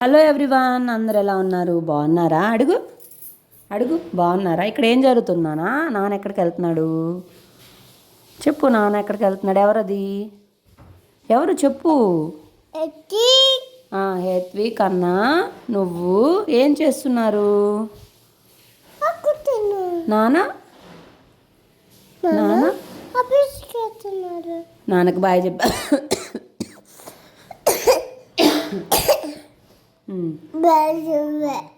Hello everyone, అందరు ఎలా ఉన్నారు? బాగున్నారా? అడుగు అడుగు, బాగున్నారా? ఇక్కడ ఏం జరుగుతున్నానా? నాన్న ఎక్కడికి వెళ్తున్నాడు చెప్పు. నాన్న ఎక్కడికి వెళ్తున్నాడు? ఎవరది? ఎవరు చెప్పు. హేత్వి కన్నా, నువ్వు ఏం చేస్తున్నారు? నాన్న నాన్న నాన్నకు బాయ్ చెప్పా.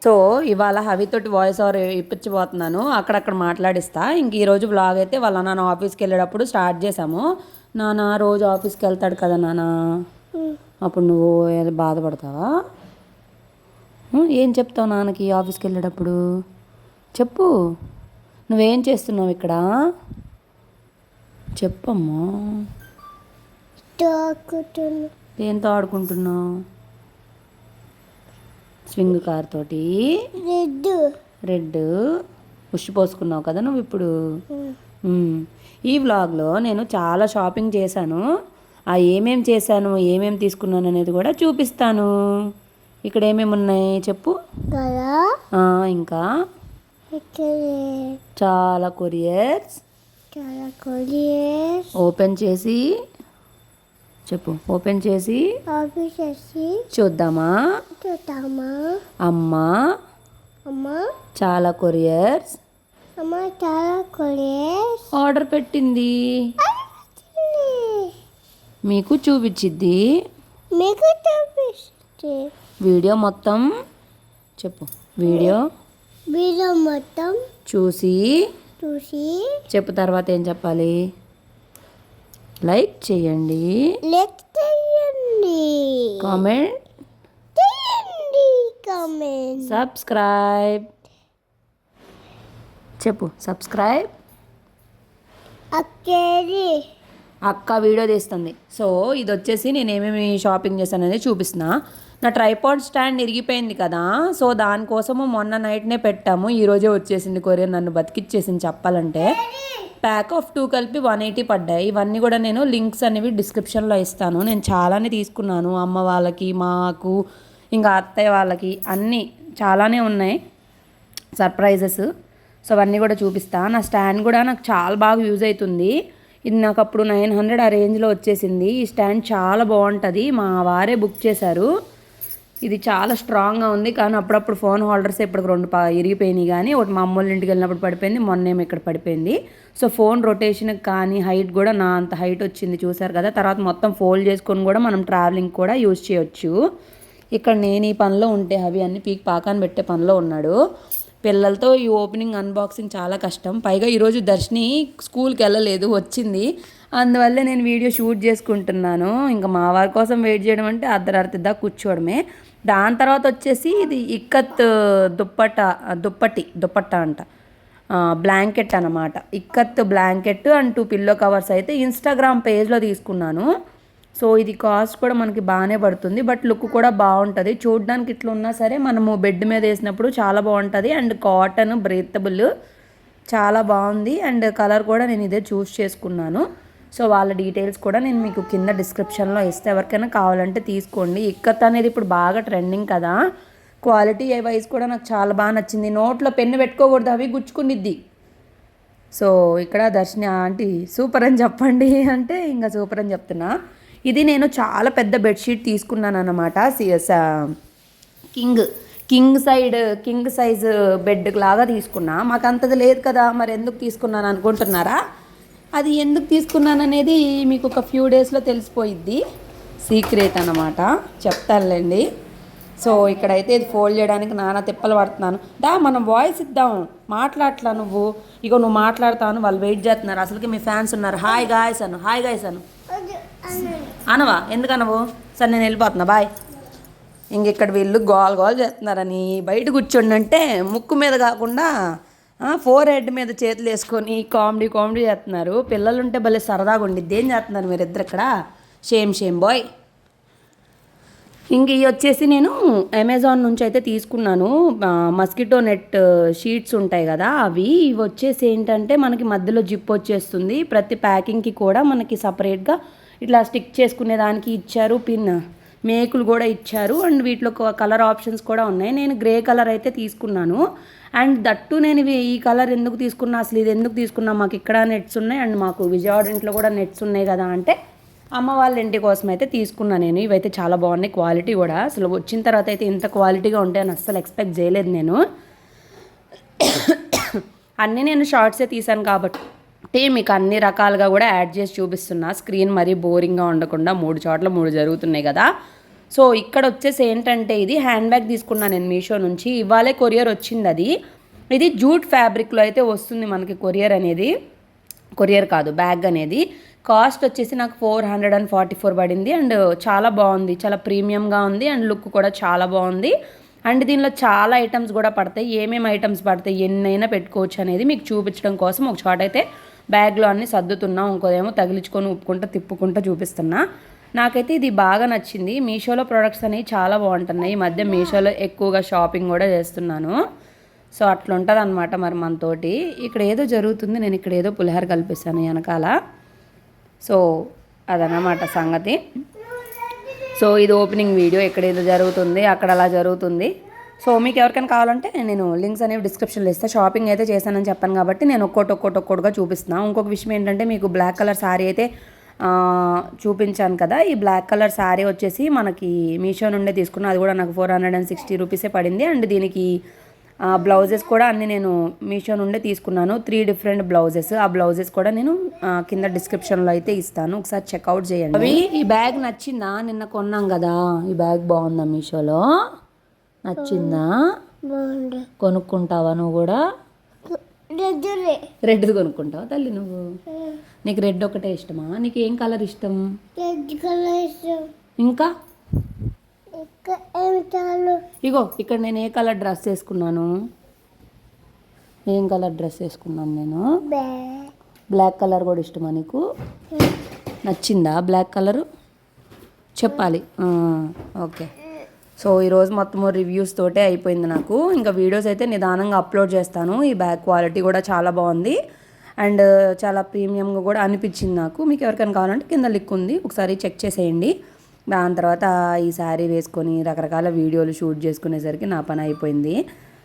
సో ఇవాళ హవితోటి వాయిస్ ఓవర్ ఇప్పించబోతున్నాను. అక్కడక్కడ మాట్లాడిస్తా. ఇంక ఈరోజు వ్లాగ్ అయితే వాళ్ళ నాన్న ఆఫీస్కి వెళ్ళేటప్పుడు స్టార్ట్ చేసాము. నాన్న రోజు ఆఫీస్కి వెళ్తాడు కదా నాన్న, అప్పుడు నువ్వు బాధపడతావా? ఏం చెప్తావు నాన్నకి ఆఫీస్కి వెళ్ళేటప్పుడు? చెప్పు. నువ్వేం చేస్తున్నావు ఇక్కడ? చెప్పమ్మా. దేంతో ఆడుకుంటున్నావు? స్వింగ్ కార్ తోటి. రెడ్ ఉష్ పోసుకున్నావు కదా నువ్వు ఇప్పుడు. ఈ వ్లాగ్లో నేను చాలా షాపింగ్ చేశాను. ఏమేమి చేశాను, ఏమేమి తీసుకున్నాను అనేది కూడా చూపిస్తాను. ఇక్కడ ఏమేమి ఉన్నాయి చెప్పు. ఇంకా చాలా కొరియర్స్ ఓపెన్ చేసి చెప్పు. ఓపెన్ చేసి చూద్దామా? అమ్మా చాలా కొరియర్స్ ఆర్డర్ పెట్టింది. మీకు చూపించిద్ది. వీడియో మొత్తం చెప్పు. వీడియో మొత్తం చూసి చెప్పు. తర్వాత ఏం చెప్పాలి? లైక్ చేయండి, కామెంట్, సబ్స్క్రైబ్ చెప్పు. సబ్స్క్రైబ్. అక్క వీడియో తీస్తుంది. సో ఇది వచ్చేసి నేను ఏమేమి షాపింగ్ చేశాననేది చూపిస్తున్నా. నా ట్రైపాడ్ స్టాండ్ ఇరిగిపోయింది కదా, సో దానికోసము మొన్న నైట్నే పెట్టాము. ఈరోజే వచ్చేసింది కొరియర్. నన్ను బతికిచ్చేసింది చెప్పాలంటే. ప్యాక్ ఆఫ్ 2 కలిపి 180 పడ్డాయి. ఇవన్నీ కూడా నేను లింక్స్ అనేవి డిస్క్రిప్షన్లో ఇస్తాను. నేను చాలానే తీసుకున్నాను. అమ్మ వాళ్ళకి, మాకు, ఇంకా అత్తయ్య వాళ్ళకి అన్నీ చాలానే ఉన్నాయి సర్ప్రైజెస్. సో అవన్నీ కూడా చూపిస్తా. నా స్టాండ్ కూడా నాకు చాలా బాగా యూజ్ అవుతుంది. ఇది నాకు అప్పుడు 900 ఆ రేంజ్లో వచ్చేసింది. ఈ స్టాండ్ చాలా బాగుంటుంది. మా వారే బుక్ చేశారు. ఇది చాలా స్ట్రాంగ్గా ఉంది. కానీ అప్పుడప్పుడు ఫోన్ హోల్డర్స్ ఇప్పటికి 2 ఇరిగిపోయినాయి. కానీ ఒకటి మా అమ్మోళ్ళ ఇంటికి వెళ్ళినప్పుడు పడిపోయింది, మొన్నేమో ఇక్కడ పడిపోయింది. సో ఫోన్ రొటేషన్కి కానీ హైట్ కూడా నా అంత హైట్ వచ్చింది చూసారు కదా. తర్వాత మొత్తం ఫోల్డ్ చేసుకొని కూడా మనం ట్రావెలింగ్ కూడా యూజ్ చేయొచ్చు. ఇక్కడ నేను ఈ పనిలో ఉంటే అవి అన్ని పీక్ పాకాన్ని పెట్టే పనిలో ఉన్నాడు. పిల్లలతో ఈ ఓపెనింగ్ అన్బాక్సింగ్ చాలా కష్టం. పైగా ఈరోజు దర్శిని స్కూల్కి వెళ్ళలేదు, వచ్చింది. అందువల్ల నేను వీడియో షూట్ చేసుకుంటున్నాను. ఇంకా మా వారి కోసం వెయిట్ చేయడం అంటే అర్ధరాత్రి దాకా కూర్చోవడమే. దాని తర్వాత వచ్చేసి ఇది ఇక్కత్ దుప్పట్ట అంట, బ్లాంకెట్ అనమాట. Ikat blanket and 2 pillow covers అయితే ఇన్స్టాగ్రామ్ పేజ్లో తీసుకున్నాను. సో ఇది కాస్ట్ కూడా మనకి బాగానే పడుతుంది. బట్ లుక్ కూడా బాగుంటుంది. చూడడానికి ఇట్లా ఉన్నా సరే మనము బెడ్ మీద వేసినప్పుడు చాలా బాగుంటుంది. అండ్ కాటన్ బ్రీతబుల్ చాలా బాగుంది. అండ్ కలర్ కూడా నేను ఇదే చూస్ చేసుకున్నాను. సో వాళ్ళ డీటెయిల్స్ కూడా నేను మీకు కింద డిస్క్రిప్షన్లో ఇస్తే ఎవరికైనా కావాలంటే తీసుకోండి. ఇక్కత్ అనేది ఇప్పుడు బాగా ట్రెండింగ్ కదా. క్వాలిటీ వైజ్ కూడా నాకు చాలా బాగా నచ్చింది. నోట్లో పెన్ను పెట్టుకోకూడదు, అవి గుచ్చుకునిద్ది. సో ఇక్కడ దర్శిని ఆంటీ సూపర్ అని చెప్పండి అంటే ఇంకా సూపర్ అని చెప్తున్నా. ఇది నేను చాలా పెద్ద బెడ్షీట్ తీసుకున్నాను అనమాట. కింగ్ సైజ్ బెడ్ లాగా తీసుకున్నా. మాకు అంతది లేదు కదా, మరి ఎందుకు తీసుకున్నాను అనుకుంటున్నారా? అది ఎందుకు తీసుకున్నాను అనేది మీకు ఒక ఫ్యూ డేస్లో తెలిసిపోయిద్ది. సీక్రెట్ అన్నమాట, చెప్తానులేండి. సో ఇక్కడైతే ఇది ఫోల్డ్ చేయడానికి నానా తిప్పలు పడుతున్నాను. మనం వాయిస్ ఇద్దాం, మాట్లాడట్లా నువ్వు. ఇగో నువ్వు మాట్లాడతాను, వాళ్ళు వెయిట్ చేస్తున్నారు. అసలుకి మీ ఫ్యాన్స్ ఉన్నారు. హాయ్ గాయ్స్ అను. అనవా? ఎందుకనవు? సరే నేను వెళ్ళిపోతున్నా, బాయ్. ఇక్కడ వీళ్ళు గోల్ చేస్తున్నారని బయట కూర్చోండి ముక్కు మీద కాకుండా 4 హెడ్ మీద చేతులు వేసుకొని కామెడీ చేస్తున్నారు. పిల్లలు ఉంటే భలే సరదాగా ఉండిద్ది. ఏం చేస్తున్నారు మీరు ఇద్దరు ఇక్కడ? Shame boy. ఇవి వచ్చేసి నేను అమెజాన్ నుంచి అయితే తీసుకున్నాను. మస్కిటో నెట్ షీట్స్ ఉంటాయి కదా, ఇవి వచ్చేసి ఏంటంటే మనకి మధ్యలో జిప్ వచ్చేస్తుంది. ప్రతి ప్యాకింగ్కి కూడా మనకి సపరేట్గా ఇట్లా స్టిక్ చేసుకునే దానికి ఇచ్చారు పిన్. మేకులు కూడా ఇచ్చారు అండ్ వీటిలో కలర్ ఆప్షన్స్ కూడా ఉన్నాయి. నేను గ్రే కలర్ అయితే తీసుకున్నాను. అండ్ దట్టు నేను ఈ కలర్ ఎందుకు తీసుకున్నా, అసలు ఇది ఎందుకు తీసుకున్నా, మాకు ఇక్కడ నెట్స్ ఉన్నాయి అండ్ మాకు విజయవాడ ఇంట్లో కూడా నెట్స్ ఉన్నాయి కదా అంటే అమ్మ వాళ్ళ ఇంటి కోసం అయితే తీసుకున్నాను నేను. ఇవైతే చాలా బాగున్నాయి, క్వాలిటీ కూడా అసలు వచ్చిన తర్వాత అయితే ఇంత క్వాలిటీగా ఉంటాయని అస్సలు ఎక్స్పెక్ట్ చేయలేదు నేను. అన్నీ నేను షార్ట్సే తీసాను కాబట్టి మీకు అన్ని రకాలుగా కూడా యాడ్ చేసి చూపిస్తున్నా. స్క్రీన్ మరీ బోరింగ్గా ఉండకుండా 3 చోట్ల 3 జరుగుతున్నాయి కదా. సో ఇక్కడ వచ్చేసి ఏంటంటే ఇది హ్యాండ్ బ్యాగ్ తీసుకున్నాను నేను మీషో నుంచి. ఇవాళే కొరియర్ వచ్చింది. ఇది జూట్ ఫ్యాబ్రిక్లో అయితే వస్తుంది మనకి కొరియర్ కాదు బ్యాగ్ అనేది. కాస్ట్ వచ్చేసి నాకు 444 పడింది. అండ్ చాలా బాగుంది, చాలా ప్రీమియంగా ఉంది అండ్ లుక్ కూడా చాలా బాగుంది. అండ్ దీనిలో చాలా ఐటమ్స్ కూడా పడతాయి. ఏమేమి ఐటమ్స్ పడతాయి, ఎన్నైనా పెట్టుకోవచ్చు అనేది మీకు చూపించడం కోసం ఒక చోట అయితే బ్యాగ్లో అన్నీ సర్దుతున్నా, ఇంకోదేమో తగిలించుకొని ఉప్పుకుంటా తిప్పుకుంటా చూపిస్తున్నా. నాకైతే ఇది బాగా నచ్చింది. మీషోలో ప్రొడక్ట్స్ అనేవి చాలా బాగుంటున్నాయి. ఈ మధ్య మీషోలో ఎక్కువగా షాపింగ్ కూడా చేస్తున్నాను. సో అట్లా ఉంటుంది అనమాట మరి మనతోటి. ఇక్కడ ఏదో జరుగుతుంది, నేను ఇక్కడ ఏదో పులిహోర కల్పిస్తాను వెనకాల. సో అదనమాట సంగతి. సో ఇది ఓపెనింగ్ వీడియో. ఇక్కడ ఏదో జరుగుతుంది, అక్కడ అలా జరుగుతుంది. సో మీకు ఎవరికైనా కావాలంటే నేను లింక్స్ అనేవి డిస్క్రిప్షన్లో ఇస్తాను. షాపింగ్ అయితే చేశానని చెప్పాను కాబట్టి నేను ఒక్కొక్కటిగా చూపిస్తున్నాను. ఇంకొక విషయం ఏంటంటే మీకు బ్లాక్ కలర్ శారీ అయితే చూపించాను కదా. ఈ బ్లాక్ కలర్ శారీ వచ్చేసి మనకి మీషో నుండే తీసుకున్నాను. అది కూడా నాకు 460 రూపీసే పడింది. అండ్ దీనికి బ్లౌజెస్ కూడా అన్నీ నేను మీషో నుండే తీసుకున్నాను. 3 డిఫరెంట్ బ్లౌజెస్. ఆ బ్లౌజెస్ కూడా నేను కింద డిస్క్రిప్షన్లో అయితే ఇస్తాను, ఒకసారి చెక్అవుట్ చేయండి. ఈ బ్యాగ్ నచ్చిందా? నిన్న కొన్నాం కదా, ఈ బ్యాగ్ బాగుందా? మీషోలో నచ్చిందా? కొనుక్కుంటావా నువ్వు కూడా? రెడ్ది కొనుక్కుంటావా తల్లి నువ్వు? నీకు రెడ్ ఒకటే ఇష్టమా? నీకు ఏం కలర్ ఇష్టం? ఇంకా ఇగో ఇక్కడ నేను ఏ కలర్ డ్రెస్ వేసుకున్నాను? ఏం కలర్ డ్రెస్ వేసుకున్నాను నేను? బ్లాక్ కలర్ కూడా ఇష్టమా నీకు? నచ్చిందా బ్లాక్ కలరు? చెప్పాలి. ఓకే. సో ఈరోజు మొత్తం రివ్యూస్ తోటే అయిపోయింది నాకు. ఇంకా వీడియోస్ అయితే నిదానంగా అప్లోడ్ చేస్తాను. ఈ బ్యాగ్ క్వాలిటీ కూడా చాలా బాగుంది అండ్ చాలా ప్రీమియంగా కూడా అనిపించింది నాకు. మీకు ఎవరికైనా కావాలంటే కింద లింక్ ఉంది, ఒకసారి చెక్ చేసేయండి. దాని తర్వాత ఈ శారీ వేసుకొని రకరకాల వీడియోలు షూట్ చేసుకునేసరికి నా పని అయిపోయింది.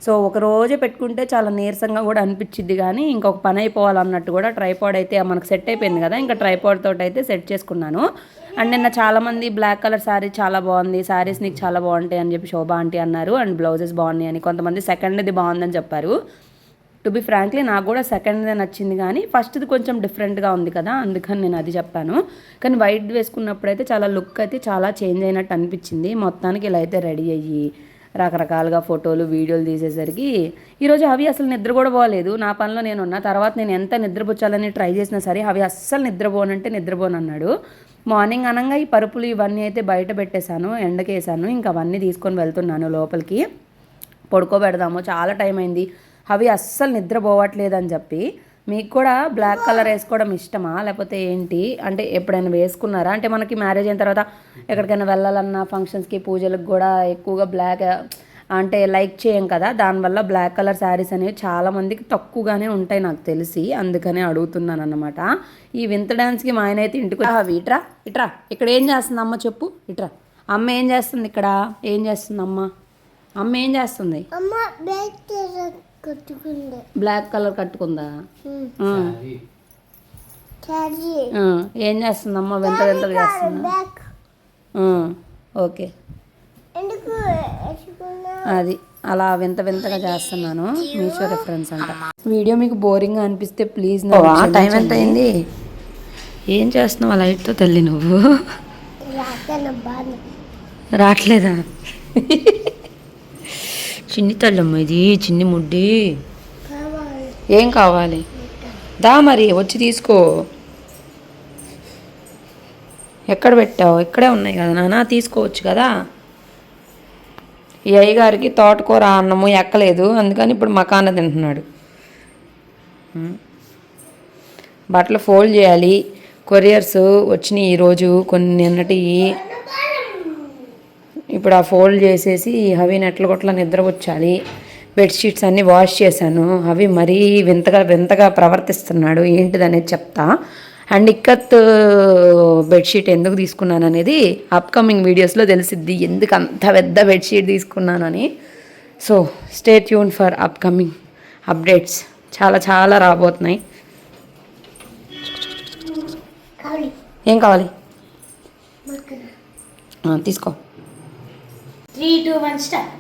సో ఒక రోజే పెట్టుకుంటే చాలా నీరసంగా కూడా అనిపించింది, కానీ ఇంకొక పని అయిపోవాలన్నట్టు కూడా ట్రైపాడ్ అయితే మనకు సెట్ అయిపోయింది కదా. ఇంకా ట్రైపాడ్ తోటి అయితే సెట్ చేసుకున్నాను. అండ్ నిన్న చాలామంది బ్లాక్ కలర్ శారీ చాలా బాగుంది, శారీస్ నీకు చాలా బాగుంటాయి అని చెప్పి శోభా ఆంటీ అన్నారు. అండ్ బ్లౌజెస్ బాగున్నాయి అని, కొంతమంది సెకండ్ది బాగుందని చెప్పారు. టు బి ఫ్రాంక్లీ నాకు కూడా సెకండ్దే నచ్చింది, కానీ ఫస్ట్ది కొంచెం డిఫరెంట్గా ఉంది కదా, అందుకని నేను అది చెప్పాను. కానీ వైట్ వేసుకున్నప్పుడు అయితే చాలా లుక్ అయితే చాలా చేంజ్ అయినట్టు అనిపించింది. మొత్తానికి ఇలా అయితే రెడీ అయ్యి రకరకాలుగా ఫోటోలు వీడియోలు తీసేసరికి ఈరోజు అవి అసలు నిద్ర కూడా పోలేదు. నా పనిలో నేను ఉన్నా. తర్వాత నేను ఎంత నిద్రపుచ్చాలని ట్రై చేసినా సరే అవి అస్సలు నిద్రపోనంటే నిద్రపోనన్నాడు. మార్నింగ్ అనగా ఈ పరుపులు ఇవన్నీ అయితే బయట పెట్టేశాను, ఎండకేసాను. ఇంకా అవన్నీ తీసుకొని వెళ్తున్నాను లోపలికి, పడుకోబెడదాము, చాలా టైం అయింది. అవి అస్సలు నిద్రపోవట్లేదని చెప్పి. మీకు కూడా బ్లాక్ కలర్ వేసుకోవడం ఇష్టమా లేకపోతే ఏంటి? అంటే ఎప్పుడైనా వేసుకున్నారా? అంటే మనకి మ్యారేజ్ అయిన తర్వాత ఎక్కడికైనా వెళ్ళాలన్నా ఫంక్షన్స్కి పూజలకు కూడా ఎక్కువగా బ్లాక్ అంటే లైక్ చేయం కదా, దానివల్ల బ్లాక్ కలర్ శారీస్ అనేవి చాలామందికి తక్కువగానే ఉంటాయి నాకు తెలిసి, అందుకనే అడుగుతున్నాను అన్నమాట. ఈ వింత డ్యాన్స్కి మా ఆయన అయితే ఇంటికి ఇట్రా ఇట్రా ఇక్కడ ఏం చేస్తుంది అమ్మ చెప్పు, ఇట్రా. అమ్మ ఏం చేస్తుంది ఇక్కడ? ఏం చేస్తుంది అమ్మ ఏం చేస్తుంది? బ్లాక్ కలర్ కట్టుకుందా? ఏం చేస్తుంది అమ్మ? వింత వింతగా చేస్తుందా? ఓకే, అది అలా వింత వింతగా చేస్తున్నాను. మీషో రిఫరెన్స్ అంట. వీడియో మీకు బోరింగ్గా అనిపిస్తే ప్లీజ్. టైం ఎంత అయింది? ఏం చేస్తున్నావు ఆ లైట్తో తల్లి? నువ్వు రావట్లేదా? చిన్ని తల్లమ్మ, ఇది చిన్ని ముడ్డి. ఏం కావాలి? దా మరి వచ్చి తీసుకో. ఎక్కడ పెట్టావు? ఇక్కడే ఉన్నాయి కదా నాన్న, తీసుకోవచ్చు కదా. ఈ అయ్యగారికి తోటకూర అన్నము ఎక్కలేదు, అందుకని ఇప్పుడు మకాన తింటున్నాడు. బట్టలు ఫోల్డ్ చేయాలి. కొరియర్స్ వచ్చినాయి ఈరోజు కొన్ని, నిన్నటి. ఇప్పుడు ఆ ఫోల్డ్ చేసేసి అవి నెట్ల కొట్ల నిద్ర వచ్చాలి. బెడ్షీట్స్ అన్నీ వాష్ చేశాను. అవి మరీ వింతగా ప్రవర్తిస్తున్నాడు, ఏంటిదనేది చెప్తా. అండ్ ఇక్కత్ బెడ్షీట్ ఎందుకు తీసుకున్నాను అనేది అప్కమింగ్ వీడియోస్లో తెలిసిద్ది, ఎందుకు అంత పెద్ద బెడ్షీట్ తీసుకున్నానని. So stay tune for upcoming updates, చాలా చాలా రాబోతున్నాయి. ఏం కావాలి తీసుకో. 3, 2, 1 స్టార్ట్.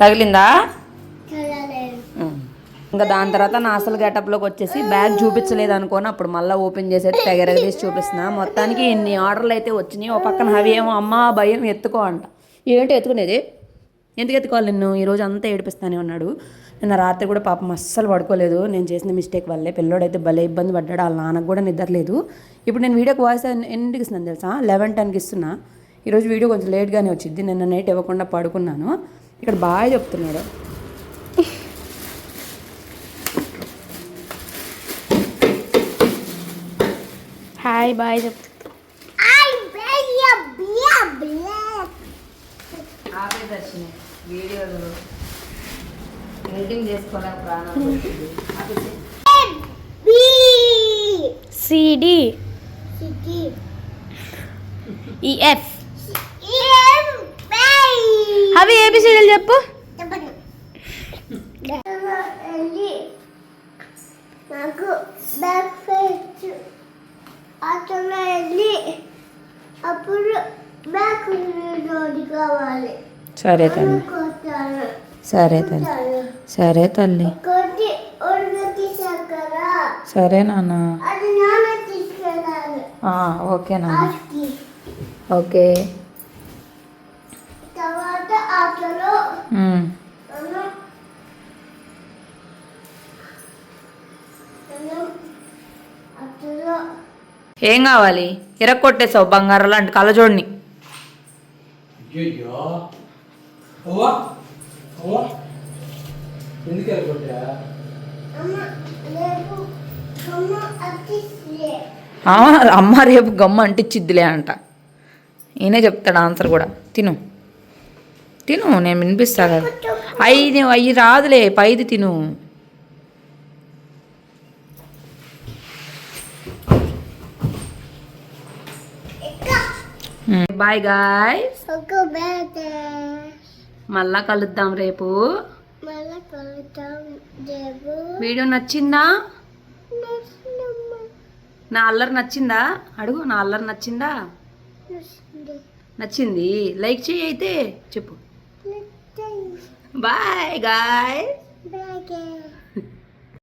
తగిలిందా? ఇంకా దాని తర్వాత నా అసలు గెటప్లోకి వచ్చేసి బ్యాగ్ చూపించలేదు అనుకోని అప్పుడు మళ్ళీ ఓపెన్ చేసేది తెగరగదీసి చూపిస్తున్నా. మొత్తానికి ఇన్ని ఆర్డర్లు అయితే వచ్చినాయి. ఓ పక్కన హవి ఏమో అమ్మ భయం ఎత్తుకో అంట. ఏంటి ఎత్తుకునేది, ఎందుకు ఎత్తుకోవాలి నిన్ను, ఈరోజు అంతా ఏడిపిస్తానే ఉన్నాడు. నిన్న రాత్రి కూడా పాపం అస్సలు పడుకోలేదు, నేను చేసిన మిస్టేక్ వల్లే. పిల్లోడైతే భలే ఇబ్బంది పడ్డాడు, వాళ్ళ నాన్నకు కూడా నిద్రలేదు. ఇప్పుడు నేను వీడియోకి వాయిస్ ఎన్నింటికి ఇస్తున్నాను తెలుసా, 11:10కి ఇస్తున్నా. ఈరోజు వీడియో కొంచెం లేట్గానే వచ్చింది, నిన్న నైట్ ఇవ్వకుండా పడుకున్నాను. ఇక్కడ బాగా చెప్తున్నాడు. హాయ్ బాయ్ చెప్తా. వీడియోలు ఎడిటింగ్ చేసుకోలేక ప్రాణాలు. సిడి ఈఎఫ్ అవి ఏబిసిడీలు చెప్పు. నాకు బ్యాక్ ఫేస్ అతను వెళ్ళి అప్పుడు బ్యాక్ రోడ్డు కావాలి. సరే తల్లి, సరే తల్లి, సరే తల్లి, సరే నాన్న, అది నాన్న తీసుకెళ్ళాలి. ఓకే నాన్న, ఓకే. తర్వాత ఆటలో ఏం కావాలి, ఇరక్కొట్టేసావు బంగారం లాంటి కళ్ళజోడిని. అమ్మ రేపు గమ్మ అంటిచ్చిద్దిలే అంట. ఈయనే చెప్తాడు ఆన్సర్ కూడా. తిను తిను, నేను వినిపిస్తా కదా. అయ్యి రాదులే, పైది తిను. బాయ్ గాయ్స్, మళ్ళా కలుద్దాం రేపు. వీడియో నచ్చిందా? నా అల్లరి నచ్చిందా అడుగు, నా అల్లరి నచ్చిందా? నచ్చింది, లైక్ చేయి అయితే చెప్పు. Bye guys.